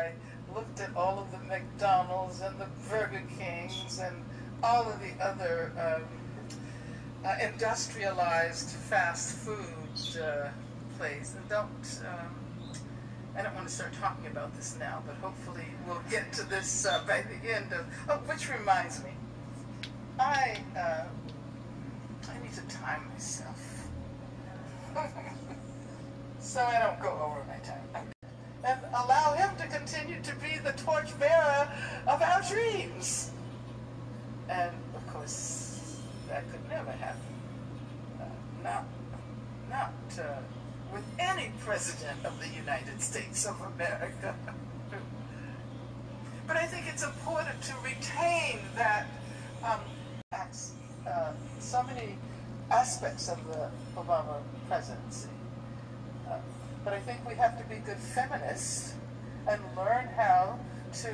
I looked at all of the McDonald's and the Burger Kings and all of the other industrialized fast food places. And I don't want to start talking about this now, but hopefully we'll get to this by the end of, oh, which reminds me, I need to time myself so I don't go over my time. And allow him to continue to be the torchbearer of our dreams. And of course, that could never happen. Not with any president of the United States of America. But I think it's important to retain that so many aspects of the Obama presidency. But I think we have to be good feminists and learn how to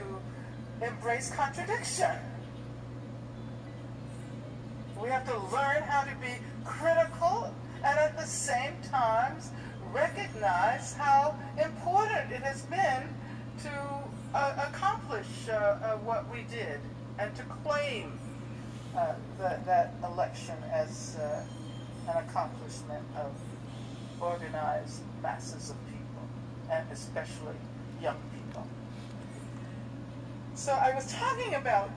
embrace contradiction. We have to learn how to be critical and at the same time recognize how important it has been to accomplish what we did and to claim that election as an accomplishment of organized masses of people, and especially young people. So I was talking about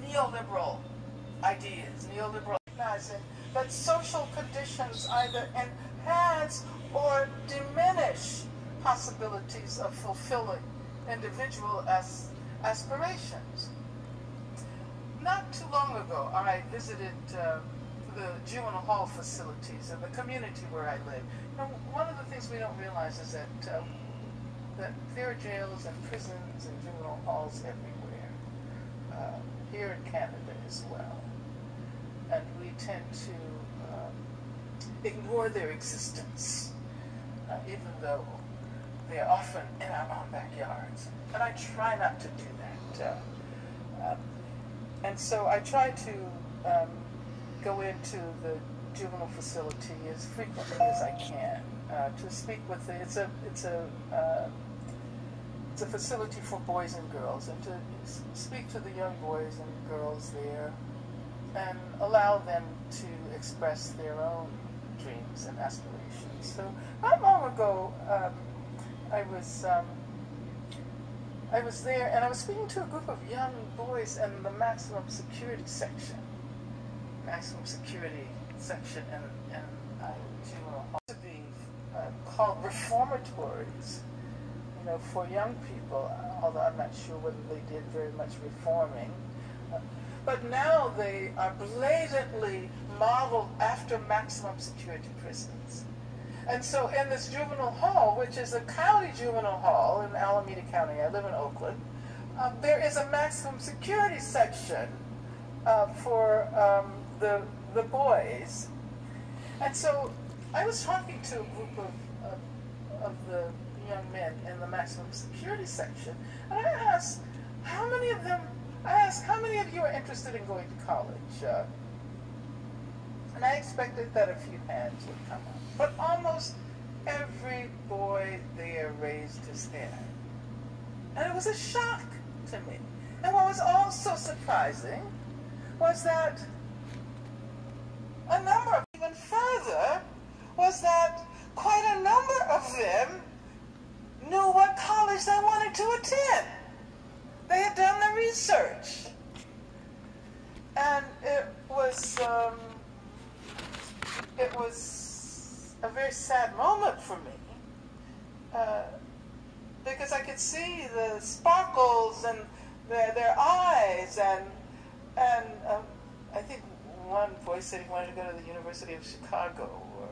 neoliberal ideas, neoliberal recognizing that social conditions either enhance or diminish possibilities of fulfilling individual aspirations. Not too long ago, I visited the juvenile hall facilities in the community where I live. You know, one of the things we don't realize is that there are jails and prisons and juvenile halls everywhere, here in Canada as well. And we tend to ignore their existence, even though they're often in our own backyards. And I try not to do that. And so I try to go into the juvenile facility as frequently as I can to speak with the, it's a facility for boys and girls, and to speak to the young boys and girls there and allow them to express their own dreams and aspirations. So not long ago, I was there, and I was speaking to a group of young boys in the maximum security section. Maximum security section in juvenile hall to be called reformatories, you know, for young people. Although I'm not sure whether they did very much reforming, but now they are blatantly modeled after maximum security prisons. And so in this juvenile hall, which is a county juvenile hall in Alameda County, I live in Oakland, there is a maximum security section for the boys. And so I was talking to a group of the young men in the maximum security section, and I asked, how many of you are interested in going to college? And I expected that a few hands would come up. But almost every boy there raised his hand. And it was a shock to me. And what was also surprising was that a number of, even further, was that quite a number of them knew what college they wanted to attend. They had done the research. And it was a very sad moment for me, because I could see the sparkles in their eyes, and I think one boy said he wanted to go to the University of Chicago or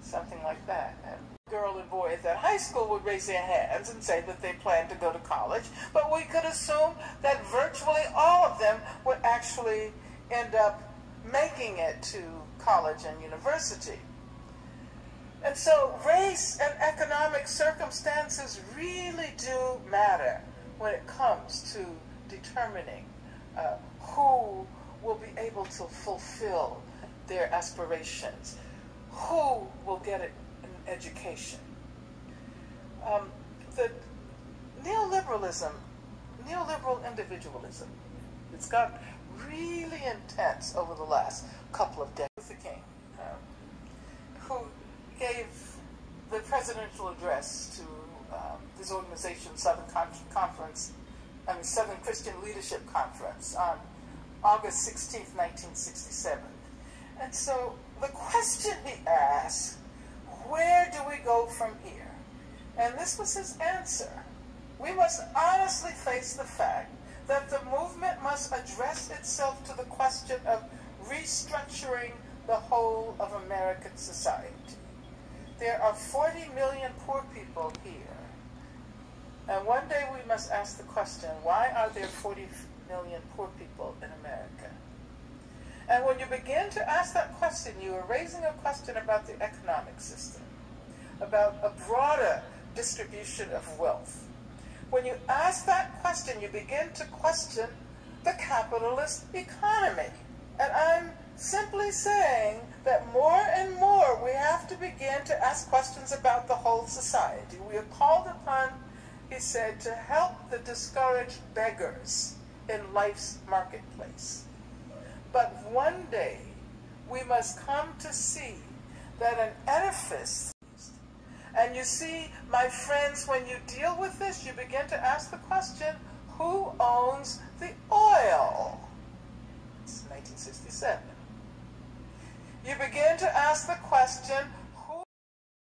something like that. And girl and boy at that high school would raise their hands and say that they planned to go to college, but we could assume that virtually all of them would actually end up making it to college and university. And so race and economic circumstances really do matter when it comes to determining who will be able to fulfill their aspirations, who will get an education. The neoliberalism, neoliberal individualism, it's got really intense over the last couple of decades. Luther King, who gave the presidential address to this organization, Southern Christian Leadership Conference, on August 16th, 1967. And so the question he asked, where do we go from here? And this was his answer. We must honestly face the fact that the movement must address itself to the question of restructuring the whole of American society. There are 40 million poor people here. And one day we must ask the question, why are there 40 million poor people in America? And when you begin to ask that question, you are raising a question about the economic system, about a broader distribution of wealth. When you ask that question, you begin to question the capitalist economy. And I'm simply saying that more and more we have to begin to ask questions about the whole society. We are called upon, he said, to help the discouraged beggars in life's marketplace. But one day we must come to see that an edifice, and you see, my friends, when you deal with this, you begin to ask the question, who owns the oil? It's 1967. You begin to ask the question,